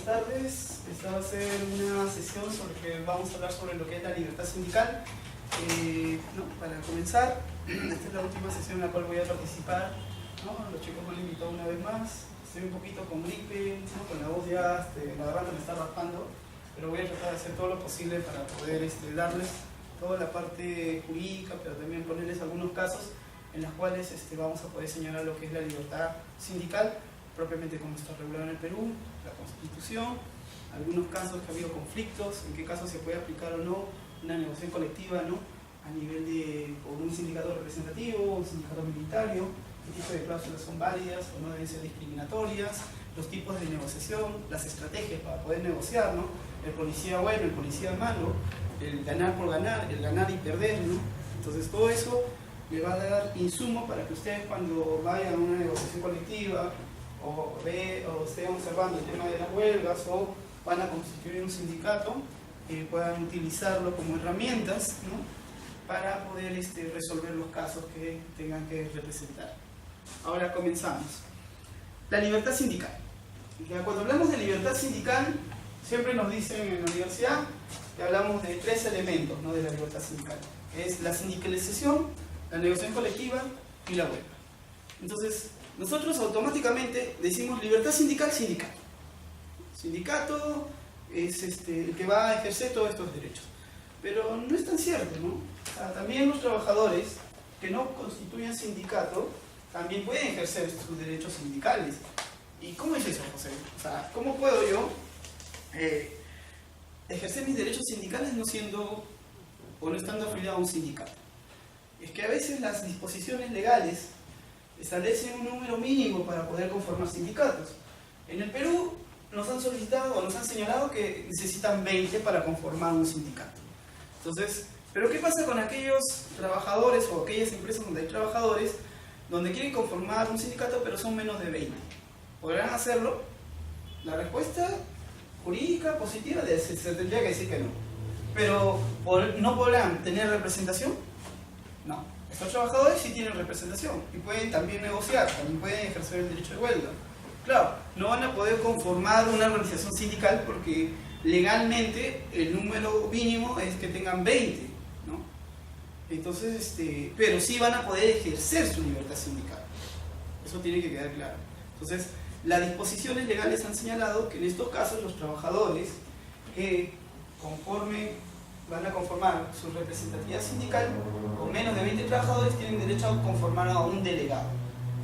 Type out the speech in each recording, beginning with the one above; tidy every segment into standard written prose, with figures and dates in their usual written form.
tardes. Esta va a ser una sesión sobre que vamos a hablar sobre lo que es la libertad sindical. Para comenzar, esta es la última sesión en la cual voy a participar, ¿no? Los chicos me han invitado una vez más. Estoy un poquito con gripe, ¿no? Con la voz ya, la garganta me está raspando, pero voy a tratar de hacer todo lo posible para poder darles toda la parte jurídica, pero también ponerles algunos casos en los cuales vamos a poder señalar lo que es la libertad sindical, propiamente como está regulado en el Perú, la Constitución, algunos casos que ha habido conflictos, en qué casos se puede aplicar o no una negociación colectiva, ¿no? A nivel de un sindicato representativo, un sindicato minoritario, qué tipo de cláusulas son válidas o no deben ser discriminatorias, los tipos de negociación, las estrategias para poder negociar, ¿no? El policía bueno, el policía malo, el ganar por ganar, el ganar y perder, ¿no? Entonces todo eso le va a dar insumo para que ustedes cuando vayan a una negociación colectiva o estén observando el tema de las huelgas o van a constituir un sindicato, puedan utilizarlo como herramientas, ¿no? Para poder resolver los casos que tengan que representar. Ahora comenzamos. La libertad sindical. Cuando hablamos de libertad sindical, siempre nos dicen en la universidad que hablamos de tres elementos, ¿no? De la libertad sindical, que es la sindicalización, la negociación colectiva y la huelga. Entonces, nosotros automáticamente decimos libertad sindical, sindicato. Sindicato es el que va a ejercer todos estos derechos. Pero no es tan cierto, ¿no? O sea, también los trabajadores que no constituyen sindicato también pueden ejercer sus derechos sindicales. ¿Y cómo es eso, José? O sea, ¿cómo puedo yo ejercer mis derechos sindicales no siendo o no estando afiliado a un sindicato? Es que a veces las disposiciones legales establecen un número mínimo para poder conformar sindicatos. En el Perú nos han solicitado o nos han señalado que necesitan 20 para conformar un sindicato. Entonces, ¿pero qué pasa con aquellos trabajadores o aquellas empresas donde hay trabajadores donde quieren conformar un sindicato pero son menos de 20? ¿Podrán hacerlo? La respuesta jurídica positiva se tendría que decir que no. Pero ¿no podrán tener representación? No. Estos trabajadores sí tienen representación y pueden también negociar, también pueden ejercer el derecho de huelga. Claro, no van a poder conformar una organización sindical porque legalmente el número mínimo es que tengan 20, ¿no? Entonces, pero sí van a poder ejercer su libertad sindical. Eso tiene que quedar claro. Entonces, las disposiciones legales han señalado que en estos casos los trabajadores que van a conformar su representatividad sindical con menos de 20 trabajadores tienen derecho a conformar a un delegado.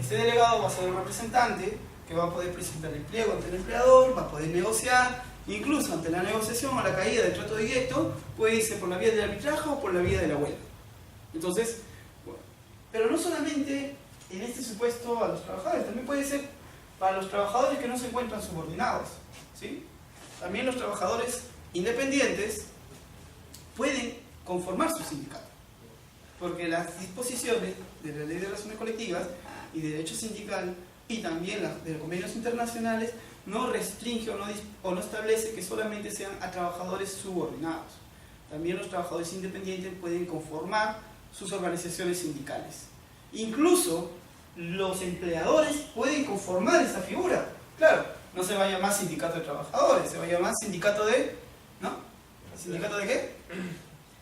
Este delegado va a ser un representante que va a poder presentar el pliego ante el empleador, va a poder negociar, incluso ante la negociación o la caída del trato directo, puede irse por la vía del arbitraje o por la vía de la huelga. Entonces, bueno, pero no solamente en este supuesto a los trabajadores, también puede ser para los trabajadores que no se encuentran subordinados, ¿sí? También los trabajadores independientes pueden conformar su sindicato, porque las disposiciones de la Ley de Relaciones Colectivas y de Derecho Sindical y también las de los convenios internacionales no restringe o no establece que solamente sean a trabajadores subordinados. También los trabajadores independientes pueden conformar sus organizaciones sindicales. Incluso los empleadores pueden conformar esa figura. Claro, no se va a llamar sindicato de trabajadores, se va a llamar sindicato de... ¿no? ¿Sindicato de qué?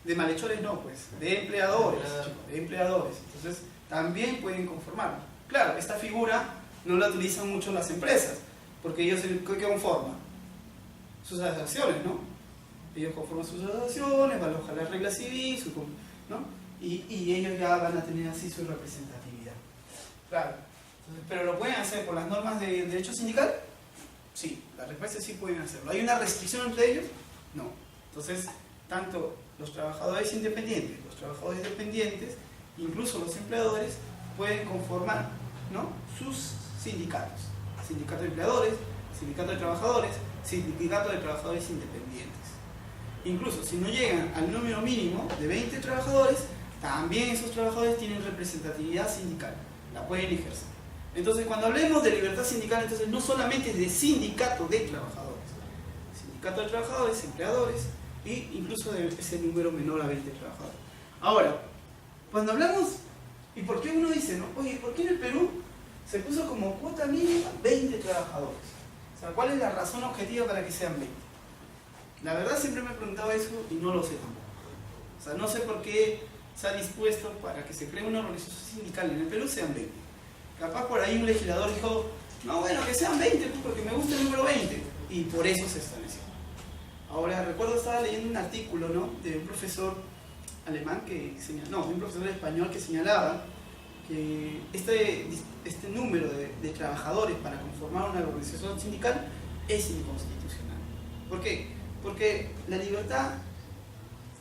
De malhechores no, pues, de empleadores, chicos, de empleadores. Entonces, también pueden conformar. Claro, esta figura no la utilizan mucho las empresas, porque ellos, ¿qué conforman? Sus asociaciones, ¿no? Ellos conforman sus asociaciones, van a bajar las reglas civiles, ¿no? Y ellos ya van a tener así su representatividad. Claro. Entonces, ¿pero lo pueden hacer por las normas de derecho sindical? Sí, la respuesta es sí pueden hacerlo. ¿Hay una restricción entre ellos? No. Entonces, tanto los trabajadores independientes, los trabajadores dependientes, incluso los empleadores, pueden conformar, ¿no? Sus sindicatos. Sindicato de empleadores, sindicato de trabajadores, sindicato de trabajadores independientes. Incluso si no llegan al número mínimo de 20 trabajadores, también esos trabajadores tienen representatividad sindical, la pueden ejercer. Entonces, cuando hablemos de libertad sindical, entonces no solamente es de sindicato de trabajadores, sindicato de trabajadores, empleadores, e incluso de ese número menor a 20 trabajadores. Ahora, cuando hablamos, ¿y por qué uno dice, no? Oye, ¿por qué en el Perú se puso como cuota mínima 20 trabajadores? O sea, ¿cuál es la razón objetiva para que sean 20? La verdad siempre me he preguntado eso y no lo sé tampoco. O sea, no sé por qué se ha dispuesto para que se cree una organización sindical en el Perú sean 20. Capaz por ahí un legislador dijo, no, bueno, que sean 20 porque me gusta el número 20. Y por eso se estableció. Ahora, recuerdo, estaba leyendo un artículo, ¿no?, de un profesor alemán que señalaba, de un profesor español que señalaba que este número de trabajadores para conformar una organización sindical es inconstitucional. ¿Por qué? Porque la libertad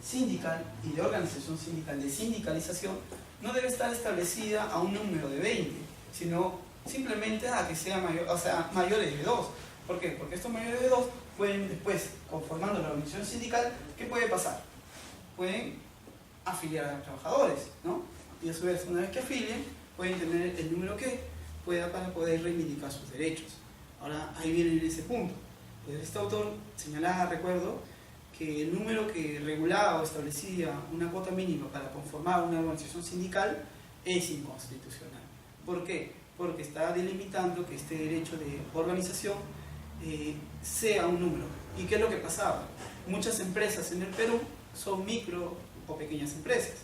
sindical y de organización sindical, de sindicalización, no debe estar establecida a un número de 20, sino simplemente a que sea mayor, o sea, mayores de 2. ¿Por qué? Porque estos mayores de 2 pueden después, conformando la organización sindical, ¿qué puede pasar? Pueden afiliar a los trabajadores, ¿no? Y a su vez, una vez que afilien, pueden tener el número que pueda para poder reivindicar sus derechos. Ahora, ahí viene ese punto. Este autor señalaba, recuerdo, que el número que regulaba o establecía una cuota mínima para conformar una organización sindical es inconstitucional. ¿Por qué? Porque está delimitando que este derecho de organización sea un número. ¿Y qué es lo que pasaba? Muchas empresas en el Perú son micro o pequeñas empresas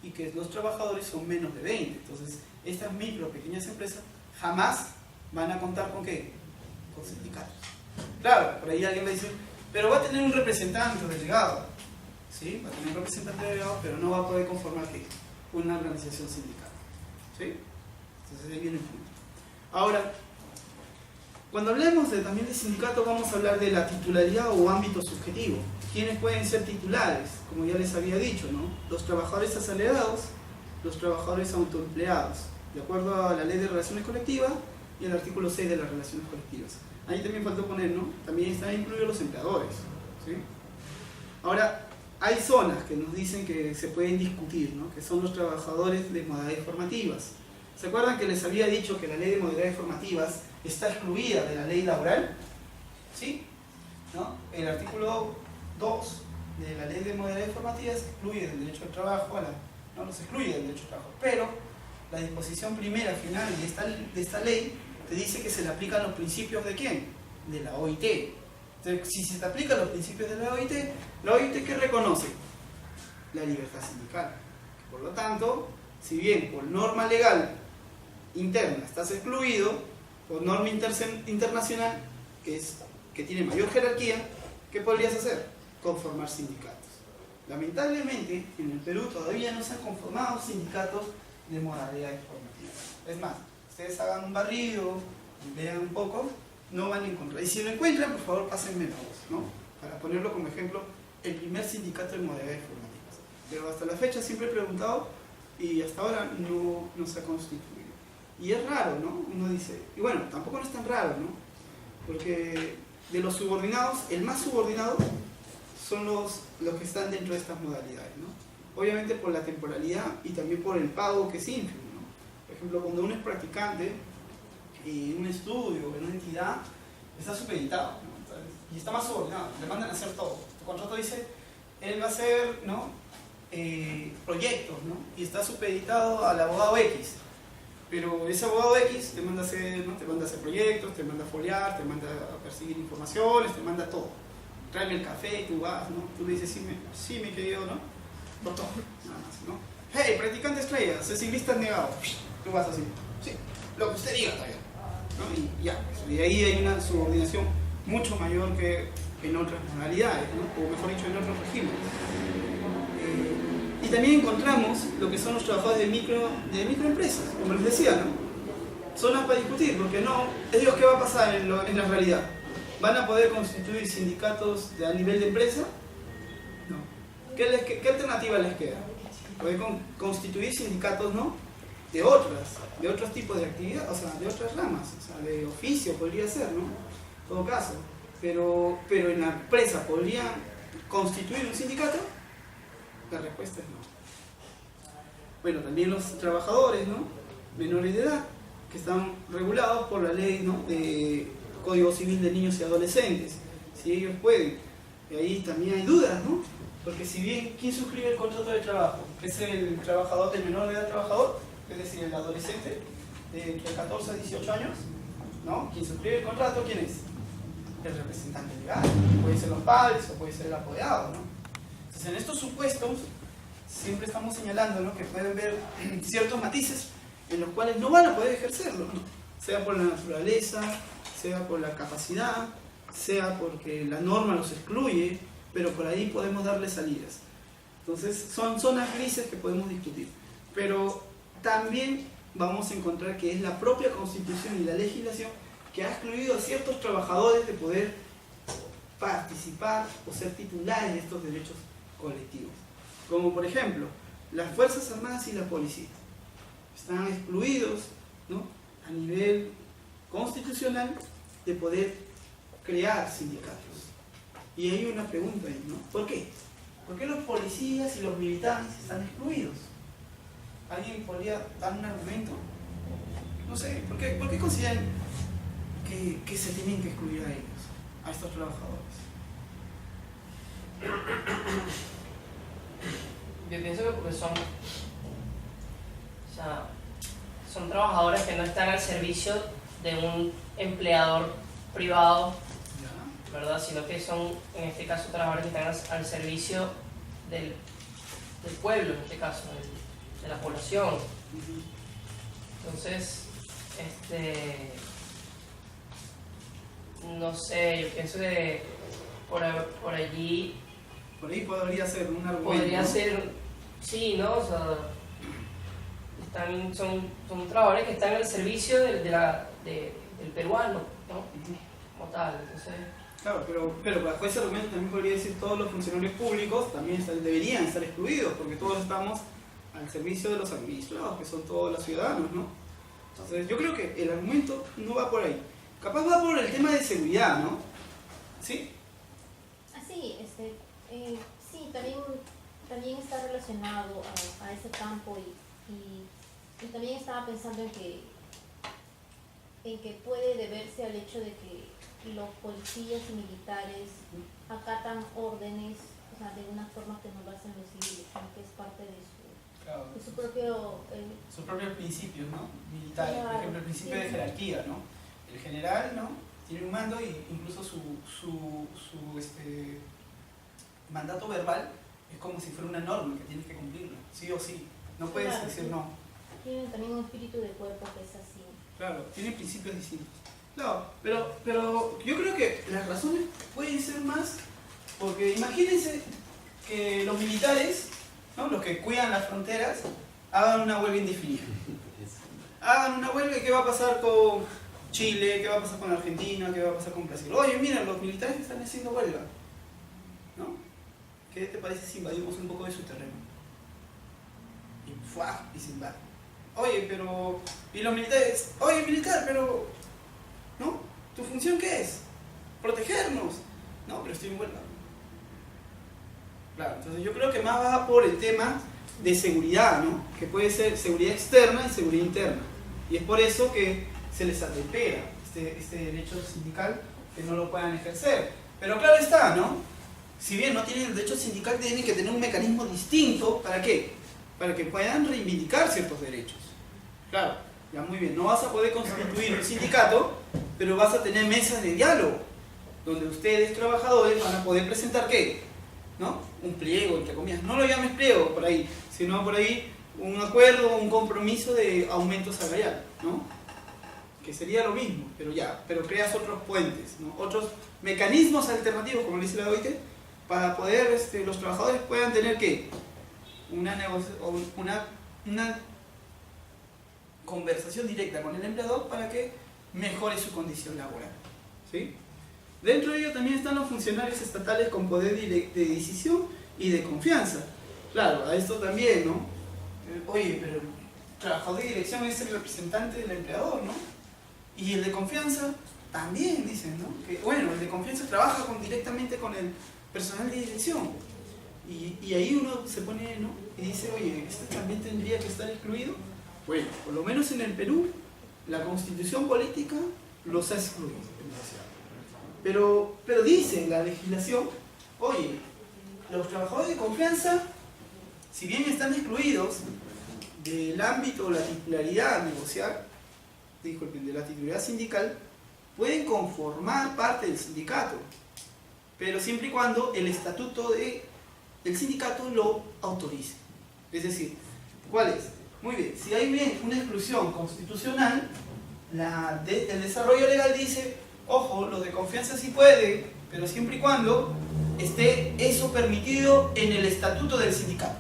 y que los trabajadores son menos de 20. Entonces, estas micro o pequeñas empresas jamás van a contar con ¿qué? Con sindicatos. Claro, por ahí alguien va a decir, pero va a tener un representante delegado. ¿Sí? Va a tener un representante delegado, pero no va a poder conformar ¿qué? Una organización sindical. ¿Sí? Entonces ahí viene el punto. Ahora, cuando hablemos también de sindicato, vamos a hablar de la titularidad o ámbito subjetivo. ¿Quiénes pueden ser titulares? Como ya les había dicho, ¿no? Los trabajadores asalariados, los trabajadores autoempleados, de acuerdo a la Ley de Relaciones Colectivas y el artículo 6 de las Relaciones Colectivas. Ahí también faltó poner, ¿no? También están incluidos los empleadores, ¿sí? Ahora, hay zonas que nos dicen que se pueden discutir, ¿no? Que son los trabajadores de modalidades formativas. ¿Se acuerdan que les había dicho que la Ley de Modalidades Formativas está excluida de la ley laboral? ¿Sí? ¿No? El artículo 2 de la Ley de Modalidades Formativas excluye del derecho al trabajo, no los excluye del derecho al trabajo, pero la disposición primera final de esta ley te dice que se le aplican los principios ¿de quién? De la OIT. Entonces, si se te aplican los principios de la OIT ¿qué reconoce? La libertad sindical. Por lo tanto, si bien por norma legal interna estás excluido, por norma internacional, que tiene mayor jerarquía, ¿qué podrías hacer? Conformar sindicatos. Lamentablemente, en el Perú todavía no se han conformado sindicatos de modalidades formativas. Es más, ustedes hagan un barrido, vean un poco, no van a encontrar. Y si lo encuentran, por favor, pásenme la voz, ¿no? Para ponerlo como ejemplo, el primer sindicato de modalidades formativas. Pero hasta la fecha siempre he preguntado y hasta ahora no se ha constituido. Y es raro, ¿no? Uno dice, y bueno, tampoco no es tan raro, ¿no? Porque de los subordinados, el más subordinado son los que están dentro de estas modalidades, ¿no? Obviamente por la temporalidad y también por el pago que es ínfimo, ¿no? Por ejemplo, cuando uno es practicante en un estudio, en una entidad, está supeditado, ¿no? Entonces, y está más subordinado, le mandan a hacer todo. Tu contrato dice, él va a hacer, ¿no? Proyectos, ¿no? Y está supeditado al abogado X. Pero ese abogado X te manda a hacer, ¿no? Te manda a hacer proyectos, te manda a foliar, te manda a perseguir informaciones, te manda todo. Tráeme el café, tú vas, ¿no? Tú le dices, sí, mi querido, ¿no? Por todo, nada más, ¿no? Hey, practicante estrella, ciclista negado. Tú vas así, sí, lo que usted diga todavía, ¿no? Y ya, y ahí hay una subordinación mucho mayor que en otras modalidades, ¿no? O mejor dicho, en otros regímenes. Y también encontramos lo que son los trabajadores de microempresas, como les decía, ¿no? Zonas para discutir, porque no, ellos ¿qué va a pasar en la realidad? ¿Van a poder constituir sindicatos a nivel de empresa? No. ¿Qué alternativa les queda? Poder constituir sindicatos, ¿no? De otros tipos de actividad, o sea, de otras ramas, o sea, de oficio podría ser, ¿no? En todo caso. Pero en la empresa ¿podrían constituir un sindicato? La respuesta es no. Bueno, también los trabajadores, ¿no? Menores de edad, que están regulados por la ley, ¿no? De Código Civil de Niños y Adolescentes, si ellos pueden. Y ahí también hay dudas, ¿no? Porque si bien, ¿quién suscribe el contrato de trabajo? ¿Es el trabajador, el menor de edad trabajador? Es decir, el adolescente de entre 14 a 18 años, ¿no? ¿Quién suscribe el contrato? ¿Quién es? el representante legal, puede ser los padres o puede ser el apoderado, ¿no? Entonces, en estos supuestos, siempre estamos señalando, ¿no?, que pueden haber ciertos matices en los cuales no van a poder ejercerlo, ¿no? Sea por la naturaleza, sea por la capacidad, sea porque la norma los excluye, pero por ahí podemos darle salidas. Entonces, son zonas grises que podemos discutir. Pero también vamos a encontrar que es la propia Constitución y la legislación que ha excluido a ciertos trabajadores de poder participar o ser titulares de estos derechos colectivos. Como por ejemplo, las Fuerzas Armadas y la Policía. Están excluidos, ¿no?, a nivel constitucional de poder crear sindicatos. Y hay una pregunta ahí, ¿no? ¿Por qué? ¿Por qué los policías y los militares están excluidos? ¿Alguien podría dar un argumento? No sé, ¿por qué consideran que se tienen que excluir a ellos, a estos trabajadores? Yo pienso que porque son trabajadores que no están al servicio de un empleador privado, ¿verdad? Sino que son, en este caso, trabajadores que están al servicio del pueblo, en este caso, de la población. Entonces, no sé, yo pienso que por allí... Por ahí podría ser un argumento. Podría ser, sí, ¿no? O sea, son trabajadores que están al servicio del peruano, ¿no? Como tal, entonces... Claro, pero bajo ese argumento también podría decir todos los funcionarios públicos también deberían estar excluidos, porque todos estamos al servicio de los administrados, que son todos los ciudadanos, ¿no? Entonces yo creo que el argumento no va por ahí. Capaz va por el tema de seguridad, ¿no? ¿Sí? Sí, sí, también está relacionado a ese campo y también estaba pensando en que puede deberse al hecho de que los policías y militares acatan órdenes, o sea, de una forma que no lo hacen los civiles, sino que es parte de su propio... sus propios principios, ¿no? Militares, claro, por ejemplo, el principio de jerarquía, ¿no? El general, ¿no?, tiene un mando y incluso su mandato verbal es como si fuera una norma que tienes que cumplirla, sí o sí, no puedes claro, decir sí. no. Tienen también un espíritu de cuerpo que es así. Claro, tienen principios distintos. No, pero yo creo que las razones pueden ser más, porque imagínense que los militares, ¿no?, los que cuidan las fronteras, hagan una huelga indefinida. Hagan una huelga y ¿qué va a pasar con Chile? ¿Qué va a pasar con Argentina? ¿Qué va a pasar con Brasil? Oye, mira, los militares están haciendo huelga, ¿no? ¿Qué te parece si invadimos un poco de su terreno? Y ¡fua! Y se invade. Oye, pero... Y los militares, oye, militar, pero... ¿no? ¿Tu función qué es? Protegernos. No, pero estoy en huelga. Claro, entonces yo creo que más va por el tema de seguridad, ¿no? Que puede ser seguridad externa y seguridad interna. Y es por eso que se les atempera este derecho sindical, que no lo puedan ejercer. Pero claro está, ¿no? Si bien no tienen el derecho sindical, tienen que tener un mecanismo distinto. ¿Para qué? Para que puedan reivindicar ciertos derechos. Claro, ya muy bien. No vas a poder constituir un sindicato, pero vas a tener mesas de diálogo, donde ustedes, trabajadores, van a poder presentar ¿qué? ¿No? Un pliego, entre comillas. No lo llames pliego por ahí, sino por ahí un acuerdo, un compromiso de aumento salarial, ¿no? Que sería lo mismo, pero creas otros puentes, ¿no? Otros mecanismos alternativos, como dice la OIT, para poder los trabajadores puedan tener ¿qué? Una conversación directa con el empleador para que mejore su condición laboral, ¿sí? Dentro de ello también están los funcionarios estatales con poder de decisión y de confianza. Claro, a esto también, ¿no? Oye, pero el trabajador de dirección es el representante del empleador, ¿no? Y el de confianza también, dicen, ¿no? Que, bueno, el de confianza trabaja directamente con el personal de dirección. Y ahí uno se pone, ¿no? Y dice, oye, ¿este también tendría que estar excluido? Bueno, por lo menos en el Perú, la constitución política los ha excluido. Pero dice la legislación, oye, los trabajadores de confianza, si bien están excluidos del ámbito de la titularidad negocial, disculpen, de la titularidad sindical, pueden conformar parte del sindicato, pero siempre y cuando el estatuto del sindicato lo autorice. Es decir, ¿cuál es? Muy bien, si hay bien una exclusión constitucional, el desarrollo legal dice, ojo, los de confianza sí pueden, pero siempre y cuando esté eso permitido en el estatuto del sindicato.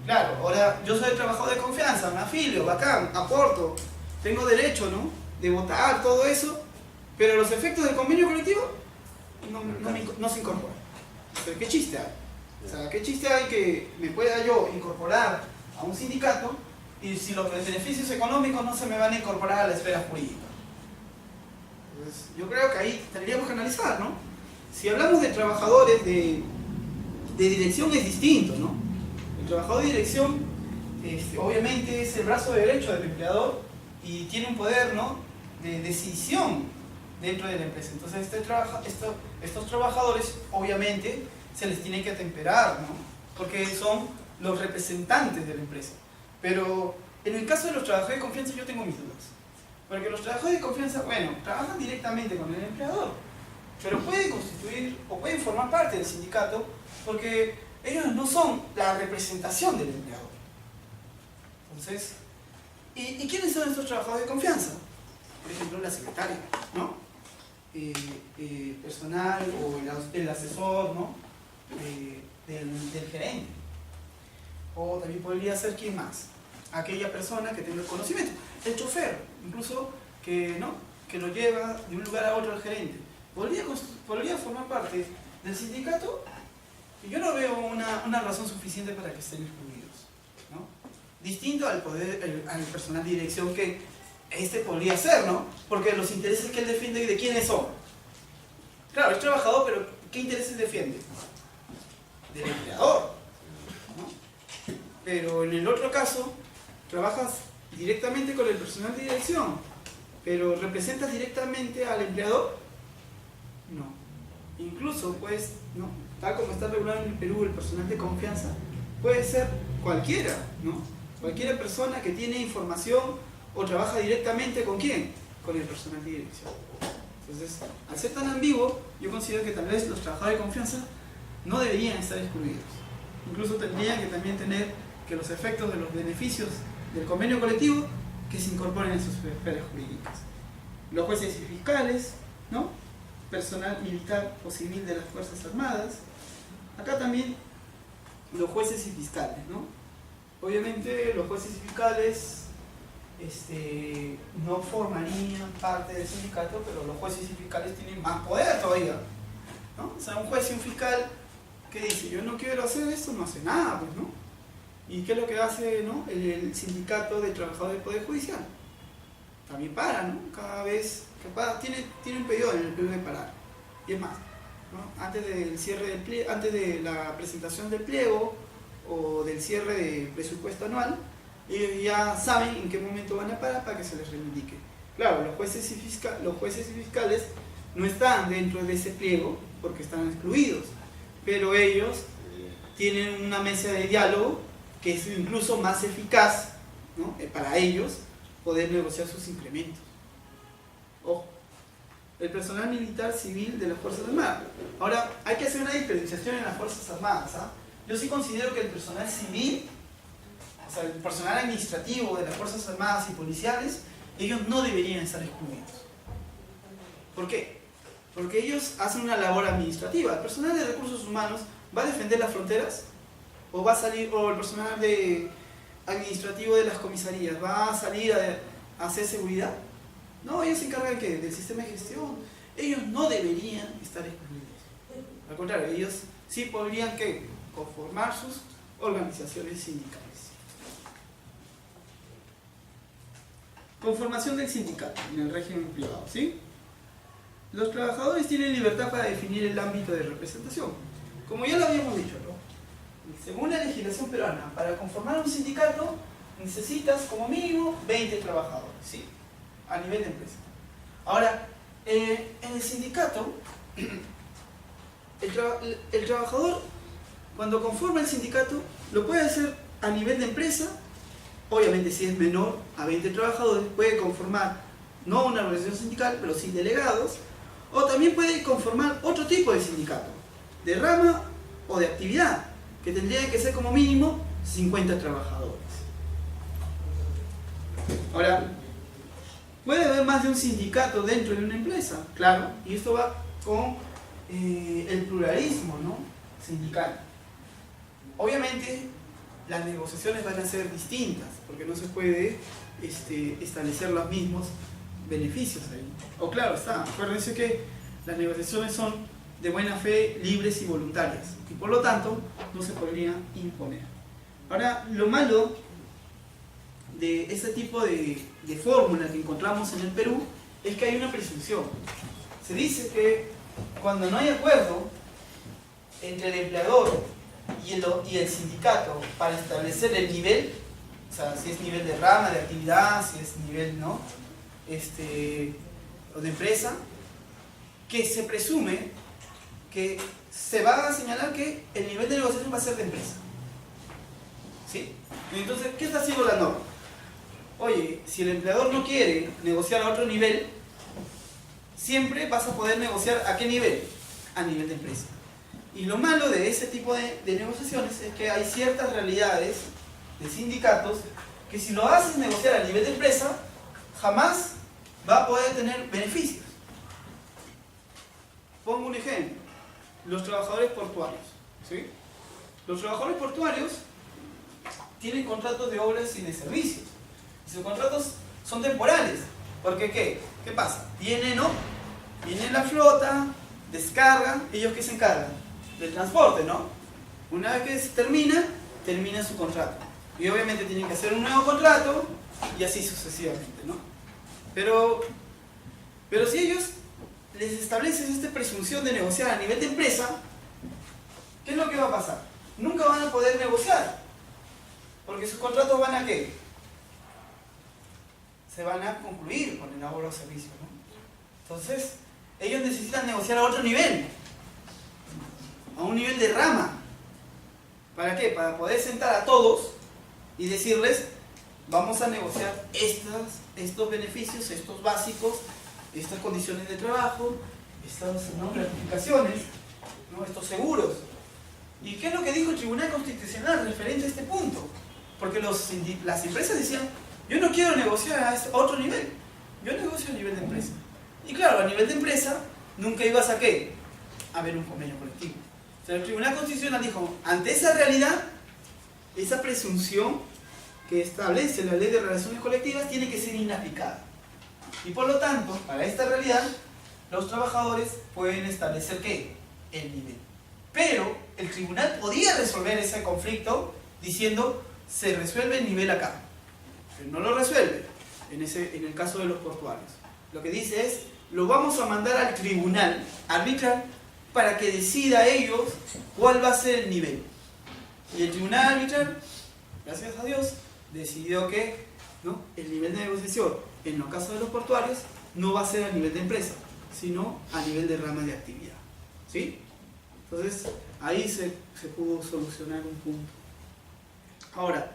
Claro, ahora yo soy trabajador de confianza, me afilio, bacán, aporto, tengo derecho, ¿no?, de votar, todo eso, pero los efectos del convenio colectivo no se incorporan. Pero ¿qué chiste hay? O sea, ¿qué chiste hay que me pueda yo incorporar a un sindicato y si los beneficios económicos no se me van a incorporar a la esfera jurídica? Entonces, yo creo que ahí tendríamos que analizar, ¿no? Si hablamos de trabajadores de dirección es distinto, ¿no? El trabajador de dirección obviamente es el brazo derecho del empleador y tiene un poder, ¿no?, de decisión dentro de la empresa. Entonces estos trabajadores obviamente se les tiene que atemperar, ¿no?, porque son los representantes de la empresa. Pero en el caso de los trabajadores de confianza yo tengo mis dudas, porque los trabajadores de confianza, bueno, trabajan directamente con el empleador, pero pueden constituir o pueden formar parte del sindicato porque ellos no son la representación del empleador. Entonces, ¿y quiénes son estos trabajadores de confianza? Por ejemplo, la secretaria, ¿no?, personal o el asesor, ¿no?, del gerente. O también podría ser, ¿quién más? Aquella persona que tenga el conocimiento, el chofer, incluso que lo lleva de un lugar a otro al gerente. ¿Podría formar parte del sindicato? Y yo no veo una razón suficiente para que estén excluidos, ¿no? Distinto al personal de dirección que podría ser, ¿no? Porque los intereses que él defiende, ¿de quiénes son? Claro, es trabajador, pero ¿qué intereses defiende? Del empleador, ¿no? Pero en el otro caso, trabajas directamente con el personal de dirección, pero ¿representas directamente al empleador? No. Incluso, pues, ¿no?, tal como está regulado en el Perú, el personal de confianza puede ser cualquiera, ¿no? Cualquier persona que tiene información o trabaja directamente ¿con quién? Con el personal de dirección. Entonces, al ser tan ambiguo, yo considero que tal vez los trabajadores de confianza no deberían estar excluidos. Incluso tendrían que también tener que los efectos de los beneficios del convenio colectivo que se incorporen en sus esferas jurídicas. Los jueces y fiscales, ¿no?, personal militar o civil de las Fuerzas Armadas. Acá también los jueces y fiscales, ¿no? Obviamente los jueces y fiscales no formarían parte del sindicato, pero los jueces y fiscales tienen más poder todavía, ¿no? O sea, un juez y un fiscal que dice, yo no quiero hacer esto, no hace nada, pues, ¿no? ¿Y qué es lo que hace, ¿no?, el sindicato de trabajadores del Poder Judicial? También para, ¿no? Cada vez que para, tiene un periodo en el periodo de parar. Y es más, ¿no?, antes del cierre del pliego, antes de la presentación del pliego o del cierre del presupuesto anual, ellos ya saben en qué momento van a parar para que se les reivindique. Claro, los jueces y fiscales no están dentro de ese pliego porque están excluidos, pero ellos tienen una mesa de diálogo que es incluso más eficaz, ¿no?, para ellos poder negociar sus incrementos. Ojo, el personal militar civil de las Fuerzas Armadas. Ahora, hay que hacer una diferenciación en las Fuerzas Armadas, ¿ah? Yo sí considero que el personal civil, o sea, el personal administrativo de las Fuerzas Armadas y policiales, ellos no deberían estar excluidos. ¿Por qué? Porque ellos hacen una labor administrativa. ¿El personal de recursos humanos va a defender las fronteras? ¿O va a salir, o el personal administrativo de las comisarías va a salir a hacer seguridad? No, ellos se encargan del sistema de gestión. Ellos no deberían estar excluidos. Al contrario, ellos sí podrían conformar sus organizaciones sindicales. Conformación del sindicato en el régimen privado, ¿sí? Los trabajadores tienen libertad para definir el ámbito de representación. Como ya lo habíamos dicho, ¿no? Según la legislación peruana, para conformar un sindicato necesitas como mínimo 20 trabajadores, ¿sí?, a nivel de empresa. Ahora, en el sindicato, el trabajador, cuando conforma el sindicato, lo puede hacer a nivel de empresa. Obviamente, si es menor a 20 trabajadores, puede conformar no una organización sindical, pero sí delegados, o también puede conformar otro tipo de sindicato, de rama o de actividad, que tendría que ser como mínimo 50 trabajadores. Ahora, puede haber más de un sindicato dentro de una empresa, claro, y esto va con el pluralismo, ¿no?, sindical. Obviamente, las negociaciones van a ser distintas, porque no se puede establecer los mismos beneficios ahí. O claro está, acuérdense que las negociaciones son de buena fe, libres y voluntarias, y por lo tanto no se podría imponer. Ahora, lo malo de este tipo de fórmula que encontramos en el Perú es que hay una presunción. Se dice que cuando no hay acuerdo entre el empleador y el sindicato para establecer el nivel, o sea, si es nivel de rama, de actividad, si es nivel, ¿no?, o de empresa, que se presume que se va a señalar que el nivel de negociación va a ser de empresa. ¿Sí? Entonces, ¿qué está haciendo la norma? Oye, si el empleador no quiere negociar a otro nivel, siempre vas a poder negociar ¿a qué nivel? A nivel de empresa. Y lo malo de ese tipo de negociaciones es que hay ciertas realidades de sindicatos que si lo haces negociar a nivel de empresa, jamás va a poder tener beneficios. Pongo un ejemplo, los trabajadores portuarios, ¿sí? Los trabajadores portuarios tienen contratos de obras y de servicios. Y sus contratos son temporales. Porque ¿qué pasa? Viene la flota, descarga, ¿ellos qué se encargan? Del transporte, ¿no? Una vez que se termina su contrato. Y obviamente tienen que hacer un nuevo contrato y así sucesivamente, ¿no? Pero si ellos les establecen esta presunción de negociar a nivel de empresa, ¿qué es lo que va a pasar? Nunca van a poder negociar. Porque sus contratos van a ¿qué? Se van a concluir con el obra o servicio, ¿no? Entonces, ellos necesitan negociar a otro nivel, a un nivel de rama. ¿Para qué? Para poder sentar a todos y decirles, vamos a negociar estos beneficios, estos básicos, estas condiciones de trabajo, estas gratificaciones, ¿no?, estos seguros. ¿Y qué es lo que dijo el Tribunal Constitucional referente a este punto? Porque las empresas decían, yo no quiero negociar a otro nivel, yo negocio a nivel de empresa. Y claro, a nivel de empresa, nunca ibas a ¿qué? A ver un convenio colectivo. O sea, el Tribunal Constitucional dijo, ante esa realidad, esa presunción que establece la Ley de Relaciones Colectivas tiene que ser inaplicada. Y por lo tanto, para esta realidad, los trabajadores pueden establecer ¿qué? El nivel. Pero el tribunal podía resolver ese conflicto diciendo, se resuelve el nivel acá. Pero no lo resuelve en el caso de los portuarios. Lo que dice es, lo vamos a mandar al tribunal arbitral para que decida ellos cuál va a ser el nivel. Y el tribunal arbitral, gracias a Dios, decidió que, ¿no?, el nivel de negociación en los casos de los portuarios no va a ser a nivel de empresa, sino a nivel de rama de actividad. ¿Sí? Entonces, ahí se pudo solucionar un punto. Ahora,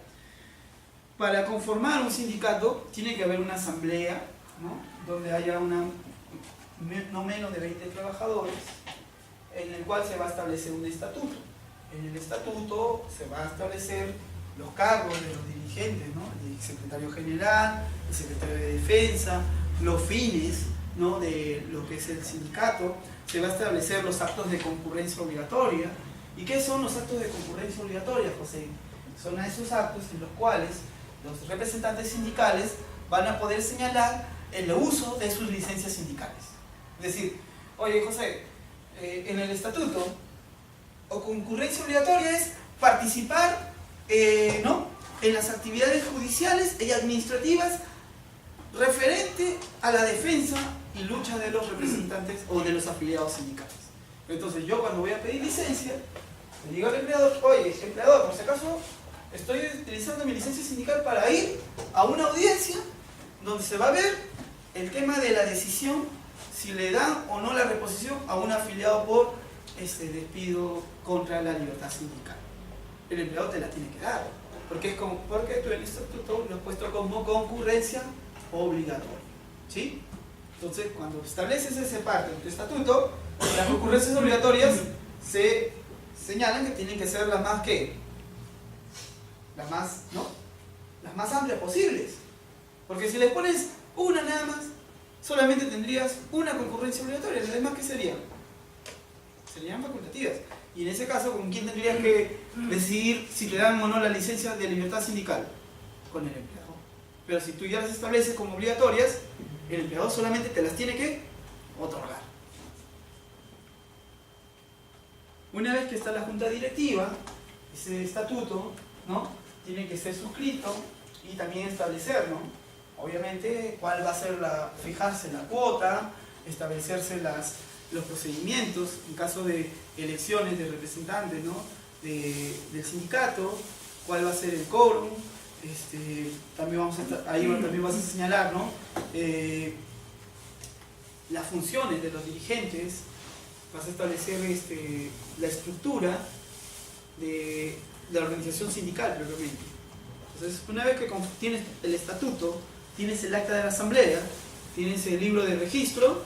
para conformar un sindicato, tiene que haber una asamblea, ¿no?, donde haya no menos de 20 trabajadores, en el cual se va a establecer un estatuto. En el estatuto se va a establecer los cargos de los dirigentes, ¿no?, el secretario general, el secretario de defensa, los fines, ¿no?, de lo que es el sindicato. Se va a establecer los actos de concurrencia obligatoria. ¿Y qué son los actos de concurrencia obligatoria, José? Son esos actos en los cuales los representantes sindicales van a poder señalar el uso de sus licencias sindicales. Es decir, oye José, en el estatuto, o concurrencia obligatoria es participar ¿no?, en las actividades judiciales y administrativas referente a la defensa y lucha de los representantes o de los afiliados sindicales. Entonces yo cuando voy a pedir licencia, le digo al empleador, oye, empleador, por si acaso estoy utilizando mi licencia sindical para ir a una audiencia donde se va a ver el tema de la decisión, si le dan o no la reposición a un afiliado por despido contra la libertad sindical. El empleador te la tiene que dar, porque tú en el estatuto lo has puesto como concurrencia obligatoria. ¿Sí? Entonces, cuando estableces esa parte de tu estatuto, las concurrencias obligatorias se señalan que tienen que ser las más, ¿qué? Las más, ¿no? Las más amplias posibles. Porque si le pones una nada más, solamente tendrías una concurrencia obligatoria. ¿Las demás qué serían? Serían facultativas. Y en ese caso, ¿con quién tendrías que decidir si te dan o no la licencia de libertad sindical? Con el empleador. Pero si tú ya las estableces como obligatorias, el empleador solamente te las tiene que otorgar. Una vez que está la junta directiva, ese estatuto, ¿no?, tiene que ser suscrito y también establecer, ¿no?, obviamente cuál va a ser fijarse la cuota, establecerse los procedimientos en caso de elecciones de representantes, ¿no?, del sindicato, cuál va a ser el quórum. También también vas a señalar, ¿no?, las funciones de los dirigentes, vas a establecer la estructura de la organización sindical propiamente. Entonces, una vez que tienes el estatuto, tienes el acta de la asamblea, tienes el libro de registro,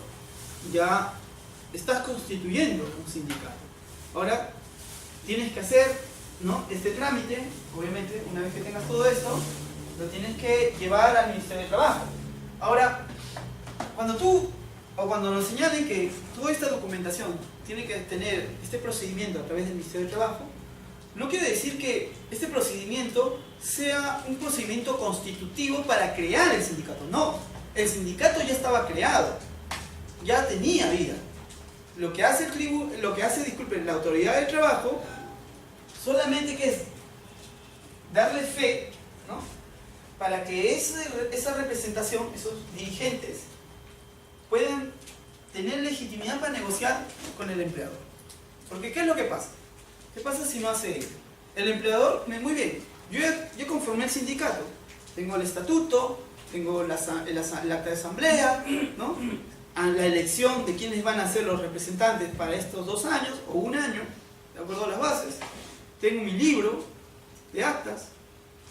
ya estás constituyendo un sindicato. Ahora, tienes que hacer, ¿no?, este trámite. Obviamente, una vez que tengas todo esto, lo tienes que llevar al Ministerio de Trabajo. Ahora, cuando nos señalen que toda esta documentación tiene que tener este procedimiento a través del Ministerio de Trabajo, no quiere decir que este procedimiento sea un procedimiento constitutivo para crear el sindicato. No, el sindicato ya estaba creado, ya tenía vida. Lo que hace, la autoridad del trabajo, solamente que es darle fe, ¿no?, para que esa representación, esos dirigentes, puedan tener legitimidad para negociar con el empleador. Porque ¿qué es lo que pasa? ¿Qué pasa si no hace ello? El empleador, muy bien, yo conformé el sindicato, tengo el estatuto, tengo el acta de asamblea, ¿no?, a la elección de quiénes van a ser los representantes para estos 2 años o 1 año, de acuerdo a las bases, tengo mi libro de actas,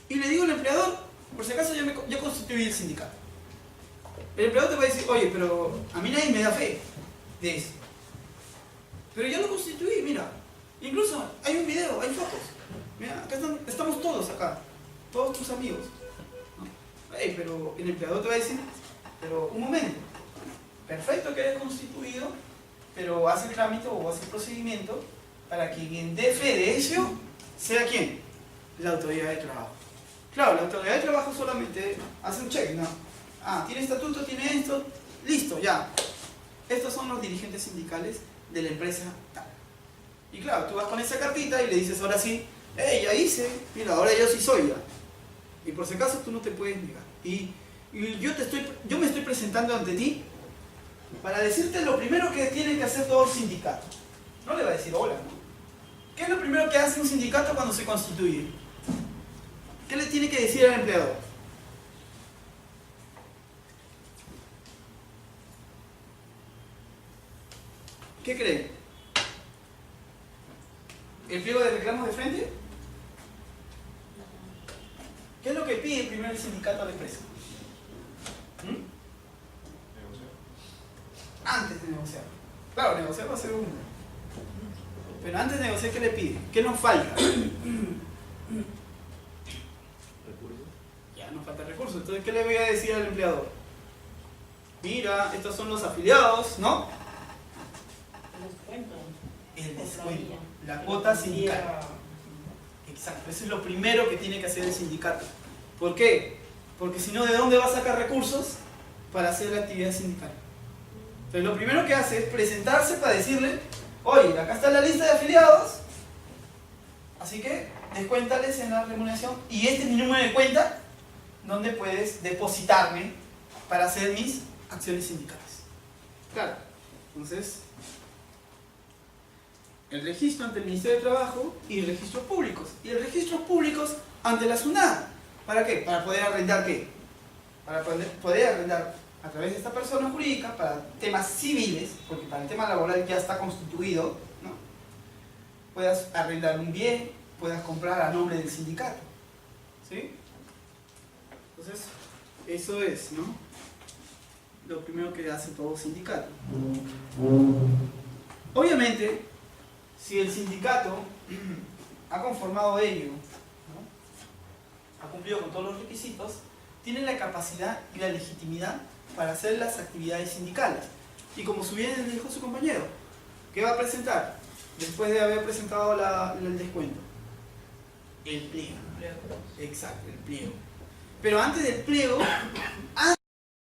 y le digo al empleador, por si acaso yo constituí el sindicato. El empleador te va a decir, oye, pero a mí nadie me da fe de eso. Pero yo lo constituí, mira. Incluso hay un video, hay fotos. Mira, acá estamos todos acá, todos tus amigos, ¿no? Pero el empleador te va a decir, pero un momento, perfecto que hayas constituido, pero haz el trámite o haz el procedimiento para que quien dé fe de eso sea ¿quién? La autoridad de trabajo. Claro, la autoridad de trabajo solamente hace un check, ¿no? Tiene estatuto, tiene esto, listo, ya. Estos son los dirigentes sindicales de la empresa tal. Y claro, tú vas con esa cartita y le dices, ahora sí, ya hice, mira, ahora yo sí soy ya. Y por si acaso tú no te puedes negar. Y yo me estoy presentando ante ti para decirte lo primero que tiene que hacer todo el sindicato. No le va a decir hola, ¿no? ¿Qué es lo primero que hace un sindicato cuando se constituye? ¿Qué le tiene que decir al empleador? ¿Qué creen? ¿El pliego de reclamos de frente? ¿Qué es lo que pide primero el sindicato a la empresa? Antes de negociar. Claro, negociar va a ser uno. Pero antes de negociar, ¿qué le pide? ¿Qué nos falta? Ya nos falta recursos. Entonces, ¿qué le voy a decir al empleador? Mira, estos son los afiliados, ¿no? El descuento. La cuota sindical. Exacto. Eso es lo primero que tiene que hacer el sindicato. ¿Por qué? Porque si no, ¿de dónde va a sacar recursos para hacer la actividad sindical? Entonces, lo primero que hace es presentarse para decirle, oye, acá está la lista de afiliados, así que descuéntales en la remuneración y este es mi número de cuenta donde puedes depositarme para hacer mis acciones sindicales. Claro, entonces, el registro ante el Ministerio de Trabajo y registros públicos. Y el registros públicos ante la SUNAT. ¿Para qué? Para poder arrendar ¿qué? Para poder arrendar a través de esta persona jurídica para temas civiles, porque para el tema laboral ya está constituido, ¿no? Puedas arrendar un bien, puedas comprar a nombre del sindicato. ¿Sí? Entonces, eso es, ¿no? lo primero que hace todo sindicato. Obviamente, si el sindicato ha conformado ello, ¿no?, ha cumplido con todos los requisitos, tiene la capacidad y la legitimidad para hacer las actividades sindicales. Y como bien le dijo su compañero, ¿qué va a presentar después de haber presentado el descuento? El pliego. Exacto, el pliego. Pero antes del pliego,